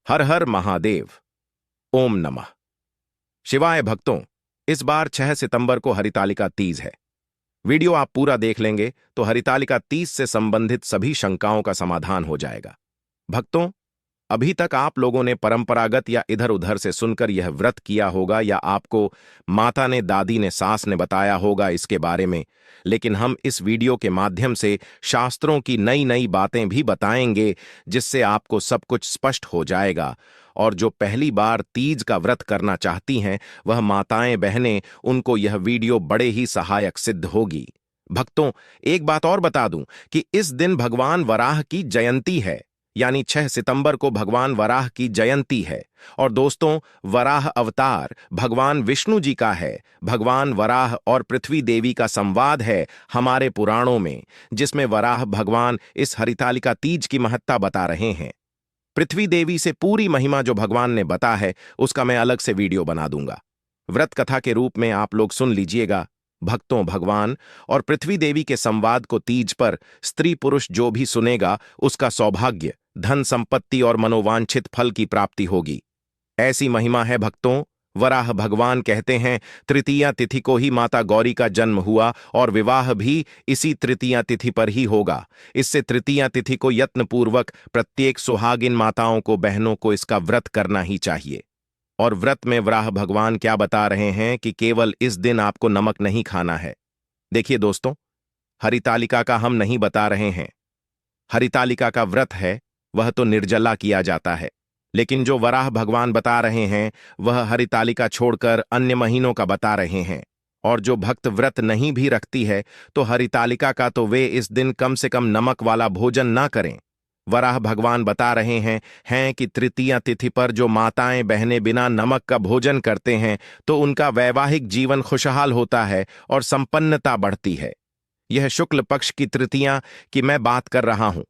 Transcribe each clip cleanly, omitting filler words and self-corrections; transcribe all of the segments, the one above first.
हर हर महादेव। ओम नमः शिवाय। भक्तों, इस बार 6 सितंबर को हरितालिका तीज है। वीडियो आप पूरा देख लेंगे तो हरितालिका तीज से संबंधित सभी शंकाओं का समाधान हो जाएगा। भक्तों, अभी तक आप लोगों ने परंपरागत या इधर उधर से सुनकर यह व्रत किया होगा या आपको माता ने, दादी ने, सास ने बताया होगा इसके बारे में, लेकिन हम इस वीडियो के माध्यम से शास्त्रों की नई नई बातें भी बताएंगे जिससे आपको सब कुछ स्पष्ट हो जाएगा। और जो पहली बार तीज का व्रत करना चाहती हैं वह माताएं बहनें, उनको यह वीडियो बड़े ही सहायक सिद्ध होगी। भक्तों, एक बात और बता दूं कि इस दिन भगवान वराह की जयंती है, यानी 6 सितंबर को भगवान वराह की जयंती है। और दोस्तों, वराह अवतार भगवान विष्णु जी का है। भगवान वराह और पृथ्वी देवी का संवाद है हमारे पुराणों में, जिसमें वराह भगवान इस हरितालिका तीज की महत्ता बता रहे हैं। पृथ्वी देवी से पूरी महिमा जो भगवान ने बता है उसका मैं अलग से वीडियो बना दूंगा। व्रत कथा के रूप में आप लोग सुन लीजिएगा। भक्तों, भगवान और पृथ्वी देवी के संवाद को तीज पर स्त्री पुरुष जो भी सुनेगा उसका सौभाग्य, धन संपत्ति और मनोवांछित फल की प्राप्ति होगी। ऐसी महिमा है भक्तों। वराह भगवान कहते हैं, तृतीया तिथि को ही माता गौरी का जन्म हुआ और विवाह भी इसी तृतीया तिथि पर ही होगा। इससे तृतीया तिथि को यत्नपूर्वक प्रत्येक सुहागिन माताओं को, बहनों को इसका व्रत करना ही चाहिए। और व्रत में वराह भगवान क्या बता रहे हैं कि केवल इस दिन आपको नमक नहीं खाना है। देखिए दोस्तों, हरितालिका का हम नहीं बता रहे हैं। हरितालिका का व्रत है वह तो निर्जला किया जाता है, लेकिन जो वराह भगवान बता रहे हैं वह हरितालिका छोड़कर अन्य महीनों का बता रहे हैं। और जो भक्त व्रत नहीं भी रखती है तो हरितालिका का तो वे इस दिन कम से कम नमक वाला भोजन ना करें। वराह भगवान बता रहे हैं कि तृतीया तिथि पर जो माताएं बहनें बिना नमक का भोजन करते हैं तो उनका वैवाहिक जीवन खुशहाल होता है और संपन्नता बढ़ती है। यह शुक्ल पक्ष की तृतीया की मैं बात कर रहा हूं।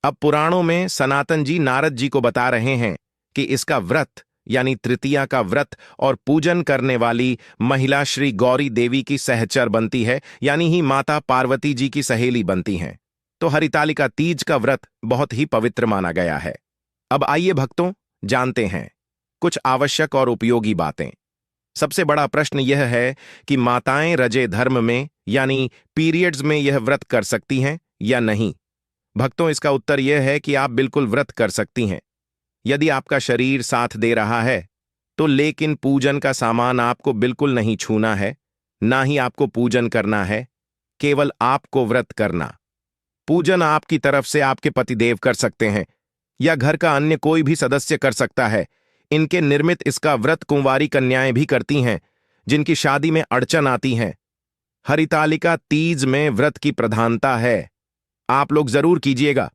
अब पुराणों में सनातन जी नारद जी को बता रहे हैं कि इसका व्रत यानी तृतीया का व्रत और पूजन करने वाली महिला श्री गौरी देवी की सहचर बनती है, यानी ही माता पार्वती जी की सहेली बनती हैं। तो हरितालिका तीज का व्रत बहुत ही पवित्र माना गया है। अब आइए भक्तों, जानते हैं कुछ आवश्यक और उपयोगी बातें। सबसे बड़ा प्रश्न यह है कि माताएं रजे धर्म में यानी पीरियड्स में यह व्रत कर सकती हैं या नहीं। भक्तों, इसका उत्तर यह है कि आप बिल्कुल व्रत कर सकती हैं यदि आपका शरीर साथ दे रहा है तो, लेकिन पूजन का सामान आपको बिल्कुल नहीं छूना है, ना ही आपको पूजन करना है, केवल आपको व्रत करना। पूजन आपकी तरफ से आपके पतिदेव कर सकते हैं या घर का अन्य कोई भी सदस्य कर सकता है। इनके निर्मित इसका व्रत कुंवारी कन्याएं भी करती हैं जिनकी शादी में अड़चन आती हैं। हरितालिका तीज में व्रत की प्रधानता है, आप लोग जरूर कीजिएगा।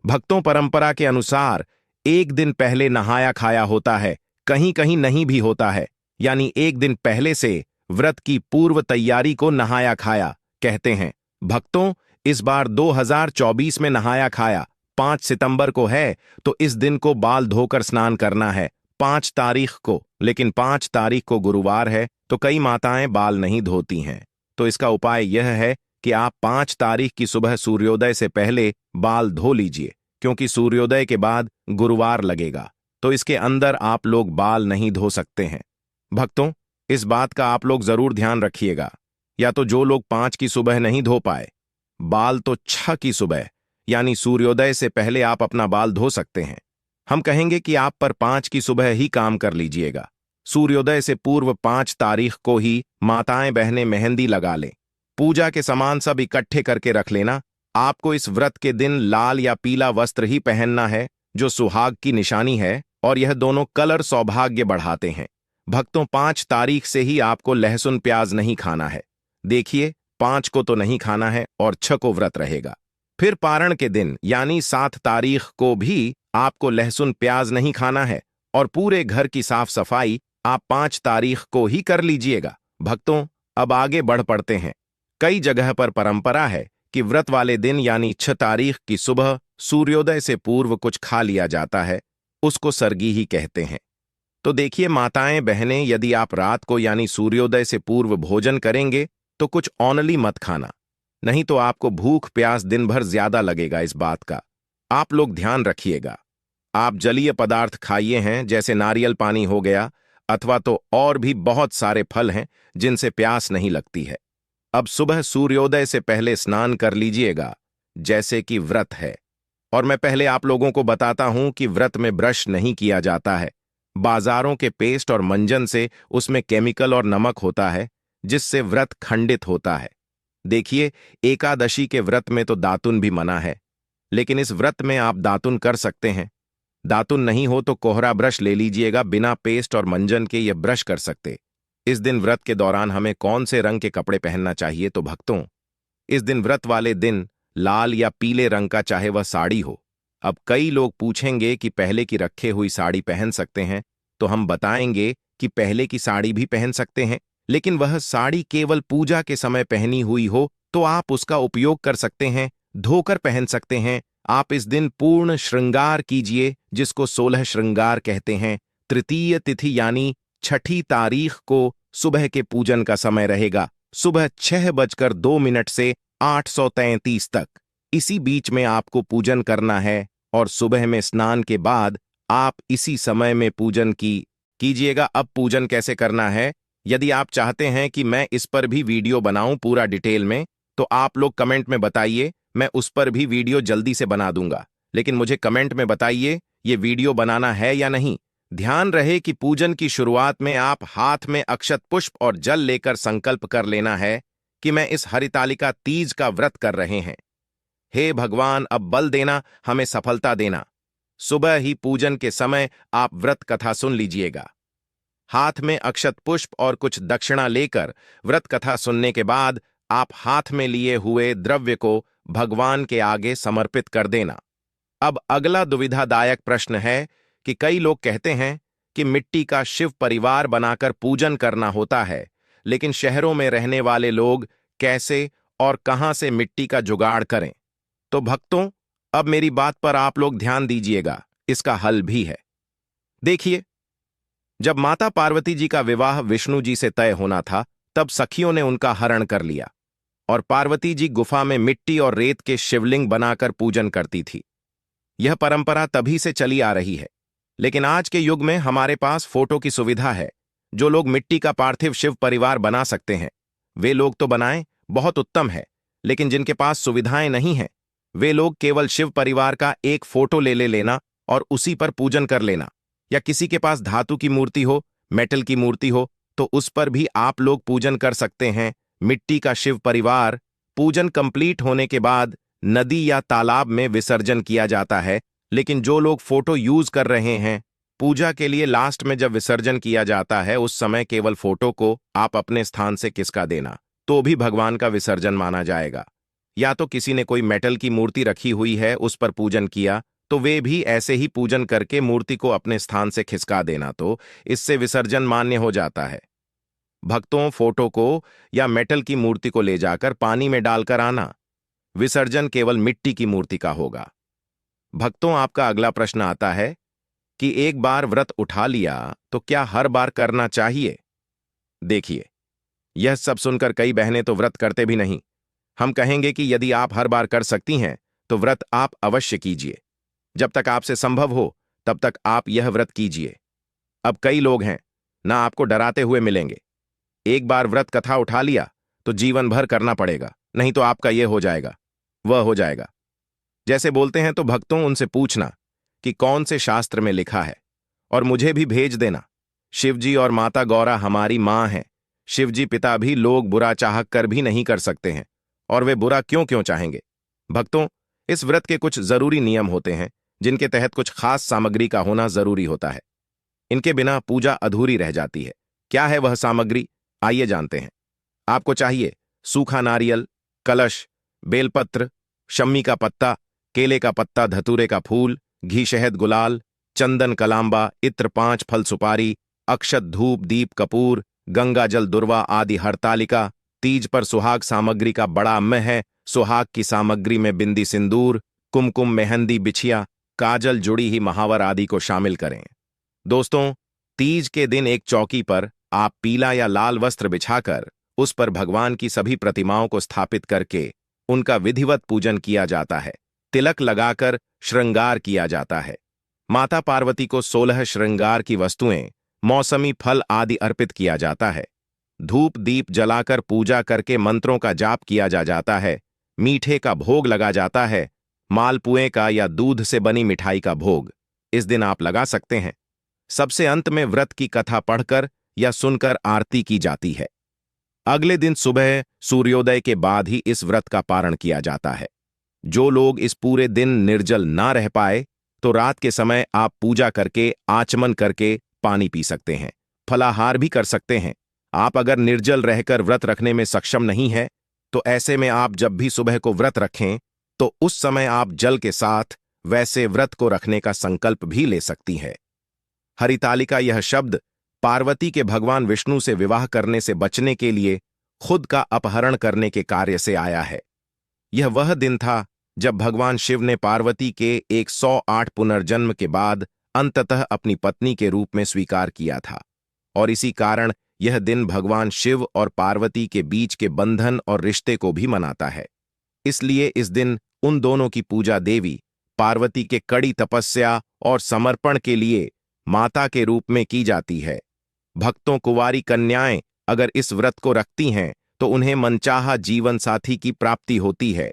भक्तों, परंपरा के अनुसार एक दिन पहले नहाया खाया होता है, कहीं कहीं नहीं भी होता है, यानी एक दिन पहले से व्रत की पूर्व तैयारी को नहाया खाया कहते हैं। भक्तों, इस बार 2024 में नहाया खाया 5 सितंबर को है, तो इस दिन को बाल धोकर स्नान करना है 5 तारीख को, लेकिन 5 तारीख को गुरुवार है तो कई माताएं बाल नहीं धोती हैं। तो इसका उपाय यह है कि आप 5 तारीख की सुबह सूर्योदय से पहले बाल धो लीजिए, क्योंकि सूर्योदय के बाद गुरुवार लगेगा, तो इसके अंदर आप लोग बाल नहीं धो सकते हैं। भक्तों, इस बात का आप लोग जरूर ध्यान रखिएगा। या तो जो लोग 5 की सुबह नहीं धो पाए बाल, तो 6 की सुबह यानी सूर्योदय से पहले आप अपना बाल धो सकते हैं। हम कहेंगे कि आप पर 5 की सुबह ही काम कर लीजिएगा। सूर्योदय से पूर्व 5 तारीख को ही माताएं बहनें मेहंदी लगा लें। पूजा के सामान सब इकट्ठे करके रख लेना। आपको इस व्रत के दिन लाल या पीला वस्त्र ही पहनना है जो सुहाग की निशानी है, और यह दोनों कलर सौभाग्य बढ़ाते हैं। भक्तों, 5 तारीख से ही आपको लहसुन प्याज नहीं खाना है। देखिए, 5 को तो नहीं खाना है और 6 को व्रत रहेगा। फिर पारण के दिन यानी 7 तारीख को भी आपको लहसुन प्याज नहीं खाना है, और पूरे घर की साफ सफाई आप 5 तारीख को ही कर लीजिएगा। भक्तों, अब आगे बढ़ पड़ते हैं। कई जगह पर परंपरा है कि व्रत वाले दिन यानी 6 तारीख की सुबह सूर्योदय से पूर्व कुछ खा लिया जाता है, उसको सरगी ही कहते हैं। तो देखिए माताएं बहनें, यदि आप रात को यानी सूर्योदय से पूर्व भोजन करेंगे तो कुछ ऑनली मत खाना, नहीं तो आपको भूख प्यास दिन भर ज्यादा लगेगा। इस बात का आप लोग ध्यान रखिएगा। आप जलीय पदार्थ खाइए हैं, जैसे नारियल पानी हो गया, अथवा तो और भी बहुत सारे फल हैं जिनसे प्यास नहीं लगती है। अब सुबह सूर्योदय से पहले स्नान कर लीजिएगा, जैसे कि व्रत है। और मैं पहले आप लोगों को बताता हूं कि व्रत में ब्रश नहीं किया जाता है। बाजारों के पेस्ट और मंजन से उसमें केमिकल और नमक होता है, जिससे व्रत खंडित होता है। देखिए, एकादशी के व्रत में तो दातुन भी मना है, लेकिन इस व्रत में आप दातुन कर सकते हैं। दातुन नहीं हो तो कोहरा ब्रश ले लीजिएगा, बिना पेस्ट और मंजन के ये ब्रश कर सकते। इस दिन व्रत के दौरान हमें कौन से रंग के कपड़े पहनना चाहिए? तो भक्तों, इस दिन व्रत वाले दिन लाल या पीले रंग का, चाहे वह साड़ी हो। अब कई लोग पूछेंगे कि पहले की रखे हुई साड़ी पहन सकते हैं, तो हम बताएंगे कि पहले की साड़ी भी पहन सकते हैं, लेकिन वह साड़ी केवल पूजा के समय पहनी हुई हो तो आप उसका उपयोग कर सकते हैं, धोकर पहन सकते हैं। आप इस दिन पूर्ण श्रृंगार कीजिए, जिसको 16 श्रृंगार कहते हैं। तृतीय तिथि यानी 6 तारीख को सुबह के पूजन का समय रहेगा, सुबह 6:02 से 8:33 तक। इसी बीच में आपको पूजन करना है और सुबह में स्नान के बाद आप इसी समय में पूजन कीजिएगा। अब पूजन कैसे करना है, यदि आप चाहते हैं कि मैं इस पर भी वीडियो बनाऊं पूरा डिटेल में, तो आप लोग कमेंट में बताइए, मैं उस पर भी वीडियो जल्दी से बना दूंगा। लेकिन मुझे कमेंट में बताइए ये वीडियो बनाना है या नहीं। ध्यान रहे कि पूजन की शुरुआत में आप हाथ में अक्षत पुष्प और जल लेकर संकल्प कर लेना है कि मैं इस हरितालिका तीज का व्रत कर रहे हैं। हे भगवान, अब बल देना, हमें सफलता देना। सुबह ही पूजन के समय आप व्रत कथा सुन लीजिएगा। हाथ में अक्षत पुष्प और कुछ दक्षिणा लेकर व्रत कथा सुनने के बाद आप हाथ में लिए हुए द्रव्य को भगवान के आगे समर्पित कर देना। अब अगला दुविधादायक प्रश्न है कि कई लोग कहते हैं कि मिट्टी का शिव परिवार बनाकर पूजन करना होता है, लेकिन शहरों में रहने वाले लोग कैसे और कहां से मिट्टी का जुगाड़ करें? तो भक्तों, अब मेरी बात पर आप लोग ध्यान दीजिएगा, इसका हल भी है। देखिए, जब माता पार्वती जी का विवाह विष्णु जी से तय होना था, तब सखियों ने उनका हरण कर लिया और पार्वती जी गुफा में मिट्टी और रेत के शिवलिंग बनाकर पूजन करती थी। यह परंपरा तभी से चली आ रही है, लेकिन आज के युग में हमारे पास फोटो की सुविधा है। जो लोग मिट्टी का पार्थिव शिव परिवार बना सकते हैं, वे लोग तो बनाएं, बहुत उत्तम है। लेकिन जिनके पास सुविधाएं नहीं हैं, वे लोग केवल शिव परिवार का एक फोटो ले लेना और उसी पर पूजन कर लेना। या किसी के पास धातु की मूर्ति हो, मेटल की मूर्ति हो, तो उस पर भी आप लोग पूजन कर सकते हैं। मिट्टी का शिव परिवार पूजन कंप्लीट होने के बाद नदी या तालाब में विसर्जन किया जाता है। लेकिन जो लोग फोटो यूज कर रहे हैं पूजा के लिए, लास्ट में जब विसर्जन किया जाता है, उस समय केवल फोटो को आप अपने स्थान से खिसका देना, तो भी भगवान का विसर्जन माना जाएगा। या तो किसी ने कोई मेटल की मूर्ति रखी हुई है, उस पर पूजन किया, तो वे भी ऐसे ही पूजन करके मूर्ति को अपने स्थान से खिसका देना, तो इससे विसर्जन मान्य हो जाता है। भक्तों, फोटो को या मेटल की मूर्ति को ले जाकर पानी में डालकर आना। विसर्जन केवल मिट्टी की मूर्ति का होगा। भक्तों, आपका अगला प्रश्न आता है कि एक बार व्रत उठा लिया तो क्या हर बार करना चाहिए? देखिए, यह सब सुनकर कई बहनें तो व्रत करते भी नहीं। हम कहेंगे कि यदि आप हर बार कर सकती हैं तो व्रत आप अवश्य कीजिए। जब तक आपसे संभव हो तब तक आप यह व्रत कीजिए। अब कई लोग हैं ना, आपको डराते हुए मिलेंगे। एक बार व्रत कथा उठा लिया तो जीवन भर करना पड़ेगा, नहीं तो आपका यह हो जाएगा, वह हो जाएगा। जैसे बोलते हैं, तो भक्तों, उनसे पूछना कि कौन से शास्त्र में लिखा है और मुझे भी भेज देना। शिवजी और माता गौरा हमारी मां हैं। शिवजी पिता भी लोग बुरा चाह कर भी नहीं कर सकते हैं, और वे बुरा क्यों क्यों चाहेंगे? भक्तों, इस व्रत के कुछ जरूरी नियम होते हैं, जिनके तहत कुछ खास सामग्री का होना जरूरी होता है। इनके बिना पूजा अधूरी रह जाती है। क्या है वह सामग्री? आइए जानते हैं। आपको चाहिए सूखा नारियल, कलश, बेलपत्र, शम्मी का पत्ता, केले का पत्ता, धतूरे का फूल, घी, शहद, गुलाल, चंदन, कलांबा, इत्र, 5 फल सुपारी, अक्षत, धूप, दीप, कपूर, गंगा जल, दुर्वा आदि। हरतालिका तीज पर सुहाग सामग्री का बड़ा अम्म है। सुहाग की सामग्री में बिंदी, सिंदूर, कुमकुम, मेहंदी, बिछिया, काजल, जुड़ी ही महावर आदि को शामिल करें। दोस्तों, तीज के दिन एक चौकी पर आप पीला या लाल वस्त्र बिछाकर उस पर भगवान की सभी प्रतिमाओं को स्थापित करके उनका विधिवत पूजन किया जाता है। तिलक लगाकर श्रृंगार किया जाता है। माता पार्वती को 16 श्रृंगार की वस्तुएं, मौसमी फल आदि अर्पित किया जाता है। धूप दीप जलाकर पूजा करके मंत्रों का जाप किया जाता है। मीठे का भोग लगा जाता है। मालपुए का या दूध से बनी मिठाई का भोग इस दिन आप लगा सकते हैं। सबसे अंत में व्रत की कथा पढ़कर या सुनकर आरती की जाती है। अगले दिन सुबह सूर्योदय के बाद ही इस व्रत का पारण किया जाता है। जो लोग इस पूरे दिन निर्जल ना रह पाए तो रात के समय आप पूजा करके आचमन करके पानी पी सकते हैं, फलाहार भी कर सकते हैं। आप अगर निर्जल रहकर व्रत रखने में सक्षम नहीं है तो ऐसे में आप जब भी सुबह को व्रत रखें तो उस समय आप जल के साथ वैसे व्रत को रखने का संकल्प भी ले सकती हैं। हरितालिका यह शब्द पार्वती के भगवान विष्णु से विवाह करने से बचने के लिए खुद का अपहरण करने के कार्य से आया है। यह वह दिन था जब भगवान शिव ने पार्वती के 108 पुनर्जन्म के बाद अंततः अपनी पत्नी के रूप में स्वीकार किया था, और इसी कारण यह दिन भगवान शिव और पार्वती के बीच के बंधन और रिश्ते को भी मनाता है। इसलिए इस दिन उन दोनों की पूजा देवी पार्वती के कड़ी तपस्या और समर्पण के लिए माता के रूप में की जाती है। भक्तों कुंवारी कन्याएं अगर इस व्रत को रखती हैं तो उन्हें मनचाहा जीवन साथी की प्राप्ति होती है।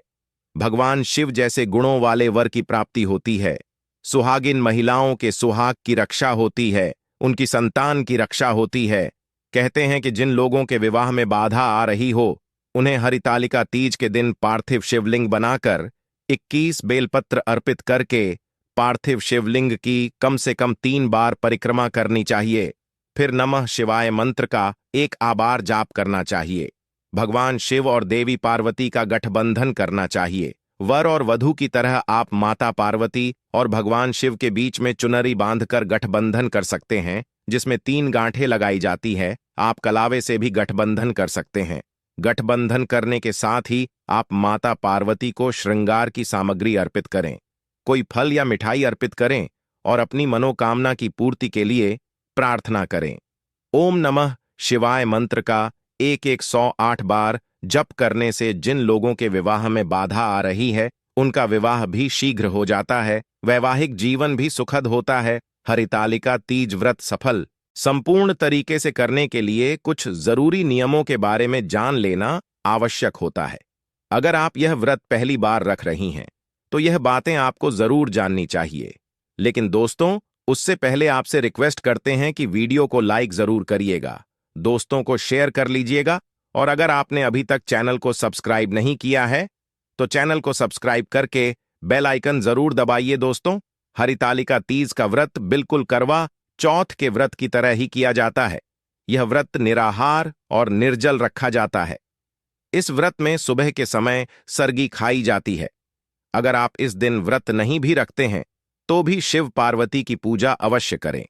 भगवान शिव जैसे गुणों वाले वर की प्राप्ति होती है। सुहागिन महिलाओं के सुहाग की रक्षा होती है, उनकी संतान की रक्षा होती है। कहते हैं कि जिन लोगों के विवाह में बाधा आ रही हो उन्हें हरितालिका तीज के दिन पार्थिव शिवलिंग बनाकर 21 बेलपत्र अर्पित करके पार्थिव शिवलिंग की कम से कम 3 बार परिक्रमा करनी चाहिए। फिर नमः शिवाय मंत्र का 1 बार जाप करना चाहिए। भगवान शिव और देवी पार्वती का गठबंधन करना चाहिए। वर और वधू की तरह आप माता पार्वती और भगवान शिव के बीच में चुनरी बांधकर गठबंधन कर सकते हैं, जिसमें 3 गांठें लगाई जाती है। आप कलावे से भी गठबंधन कर सकते हैं। गठबंधन करने के साथ ही आप माता पार्वती को श्रृंगार की सामग्री अर्पित करें, कोई फल या मिठाई अर्पित करें और अपनी मनोकामना की पूर्ति के लिए प्रार्थना करें। ओम नमः शिवाय मंत्र का 108 बार जप करने से जिन लोगों के विवाह में बाधा आ रही है उनका विवाह भी शीघ्र हो जाता है, वैवाहिक जीवन भी सुखद होता है। हरितालिका तीज व्रत सफल संपूर्ण तरीके से करने के लिए कुछ जरूरी नियमों के बारे में जान लेना आवश्यक होता है। अगर आप यह व्रत पहली बार रख रही हैं तो यह बातें आपको जरूर जाननी चाहिए। लेकिन दोस्तों, उससे पहले आपसे रिक्वेस्ट करते हैं कि वीडियो को लाइक जरूर करिएगा, दोस्तों को शेयर कर लीजिएगा, और अगर आपने अभी तक चैनल को सब्सक्राइब नहीं किया है तो चैनल को सब्सक्राइब करके बेल आइकन जरूर दबाइए। दोस्तों, हरितालिका तीज का व्रत बिल्कुल करवा चौथ के व्रत की तरह ही किया जाता है। यह व्रत निराहार और निर्जल रखा जाता है। इस व्रत में सुबह के समय सरगी खाई जाती है। अगर आप इस दिन व्रत नहीं भी रखते हैं तो भी शिव पार्वती की पूजा अवश्य करें।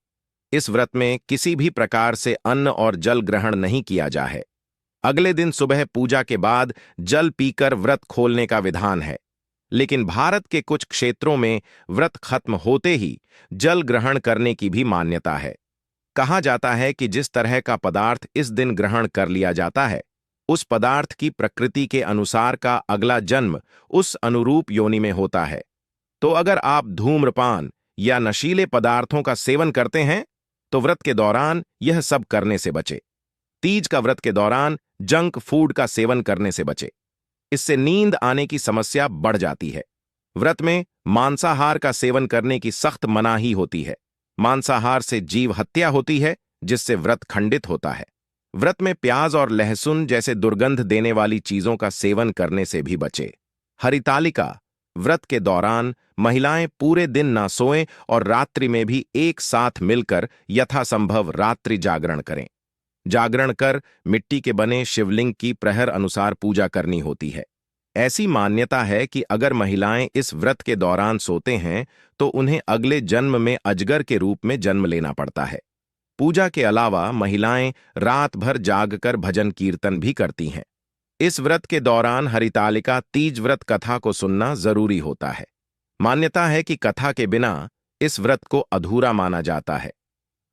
इस व्रत में किसी भी प्रकार से अन्न और जल ग्रहण नहीं किया जाए। अगले दिन सुबह पूजा के बाद जल पीकर व्रत खोलने का विधान है, लेकिन भारत के कुछ क्षेत्रों में व्रत खत्म होते ही जल ग्रहण करने की भी मान्यता है। कहा जाता है कि जिस तरह का पदार्थ इस दिन ग्रहण कर लिया जाता है उस पदार्थ की प्रकृति के अनुसार का अगला जन्म उस अनुरूप योनि में होता है। तो अगर आप धूम्रपान या नशीले पदार्थों का सेवन करते हैं तो व्रत के दौरान यह सब करने से बचे। तीज का व्रत के दौरान जंक फूड का सेवन करने से बचे, इससे नींद आने की समस्या बढ़ जाती है। व्रत में मांसाहार का सेवन करने की सख्त मनाही होती है। मांसाहार से जीव हत्या होती है, जिससे व्रत खंडित होता है। व्रत में प्याज और लहसुन जैसे दुर्गंध देने वाली चीजों का सेवन करने से भी बचे। हरितालिका व्रत के दौरान महिलाएं पूरे दिन ना सोएं और रात्रि में भी एक साथ मिलकर यथासंभव रात्रि जागरण करें। जागरण कर मिट्टी के बने शिवलिंग की प्रहर अनुसार पूजा करनी होती है। ऐसी मान्यता है कि अगर महिलाएं इस व्रत के दौरान सोते हैं तो उन्हें अगले जन्म में अजगर के रूप में जन्म लेना पड़ता है। पूजा के अलावा महिलाएं रात भर जागकर भजन कीर्तन भी करती हैं। इस व्रत के दौरान हरितालिका तीज व्रत कथा को सुनना जरूरी होता है। मान्यता है कि कथा के बिना इस व्रत को अधूरा माना जाता है।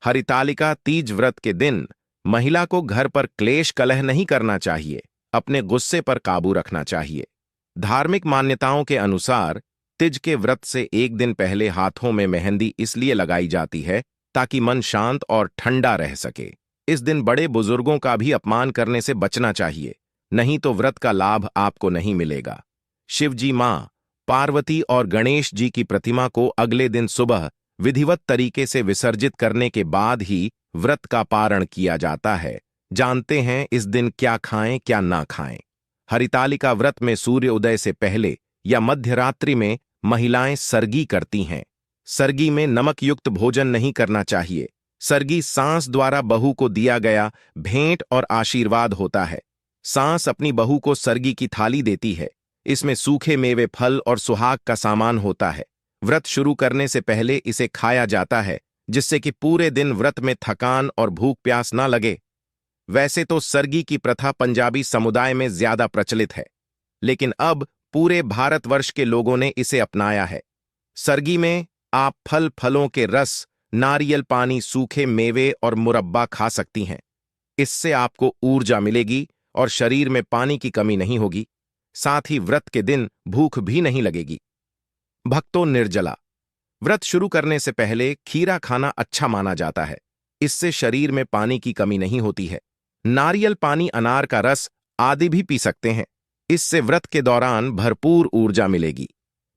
हरितालिका तीज व्रत के दिन महिला को घर पर क्लेश कलह नहीं करना चाहिए, अपने गुस्से पर काबू रखना चाहिए। धार्मिक मान्यताओं के अनुसार तिज के व्रत से एक दिन पहले हाथों में मेहंदी इसलिए लगाई जाती है ताकि मन शांत और ठंडा रह सके। इस दिन बड़े बुजुर्गों का भी अपमान करने से बचना चाहिए, नहीं तो व्रत का लाभ आपको नहीं मिलेगा। शिवजी मां पार्वती और गणेश जी की प्रतिमा को अगले दिन सुबह विधिवत तरीके से विसर्जित करने के बाद ही व्रत का पारण किया जाता है। जानते हैं इस दिन क्या खाएं क्या ना खाएं। हरितालिका व्रत में सूर्य उदय से पहले या मध्य रात्रि में महिलाएं सरगी करती हैं। सरगी में नमक युक्त भोजन नहीं करना चाहिए। सरगी सांस द्वारा बहू को दिया गया भेंट और आशीर्वाद होता है। सांस अपनी बहू को सरगी की थाली देती है। इसमें सूखे मेवे, फल और सुहाग का सामान होता है। व्रत शुरू करने से पहले इसे खाया जाता है, जिससे कि पूरे दिन व्रत में थकान और भूख प्यास ना लगे। वैसे तो सरगी की प्रथा पंजाबी समुदाय में ज्यादा प्रचलित है, लेकिन अब पूरे भारतवर्ष के लोगों ने इसे अपनाया है। सरगी में आप फलों के रस, नारियल पानी, सूखे मेवे और मुरब्बा खा सकती हैं। इससे आपको ऊर्जा मिलेगी और शरीर में पानी की कमी नहीं होगी। साथ ही व्रत के दिन भूख भी नहीं लगेगी। भक्तों, निर्जला व्रत शुरू करने से पहले खीरा खाना अच्छा माना जाता है। इससे शरीर में पानी की कमी नहीं होती है। नारियल पानी, अनार का रस आदि भी पी सकते हैं। इससे व्रत के दौरान भरपूर ऊर्जा मिलेगी।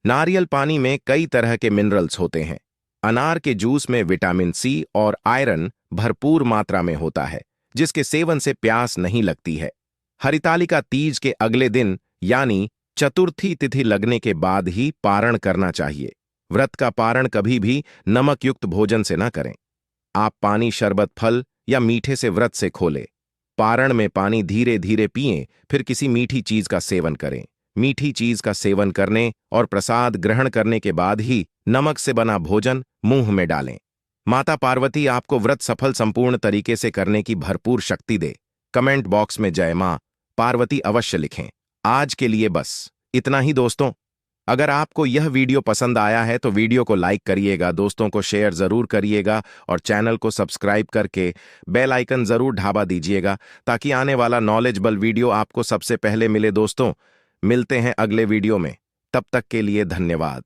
नारियल पानी में कई तरह के मिनरल्स होते हैं। अनार के जूस में विटामिन सी और आयरन भरपूर मात्रा में होता है, जिसके सेवन से प्यास नहीं लगती है। हरितालिका तीज के अगले दिन यानी चतुर्थी तिथि लगने के बाद ही पारण करना चाहिए। व्रत का पारण कभी भी नमक युक्त भोजन से न करें। आप पानी, शरबत, फल या मीठे से व्रत से खोलें। पारण में पानी धीरे धीरे पिएं, फिर किसी मीठी चीज का सेवन करें। मीठी चीज का सेवन करने और प्रसाद ग्रहण करने के बाद ही नमक से बना भोजन मुंह में डालें। माता पार्वती आपको व्रत सफल संपूर्ण तरीके से करने की भरपूर शक्ति दे। कमेंट बॉक्स में जय मां पार्वती अवश्य लिखें। आज के लिए बस इतना ही दोस्तों। अगर आपको यह वीडियो पसंद आया है तो वीडियो को लाइक करिएगा, दोस्तों को शेयर जरूर करिएगा और चैनल को सब्सक्राइब करके बेल आइकन जरूर ढाबा दीजिएगा, ताकि आने वाला नॉलेजेबल वीडियो आपको सबसे पहले मिले। दोस्तों, मिलते हैं अगले वीडियो में। तब तक के लिए धन्यवाद।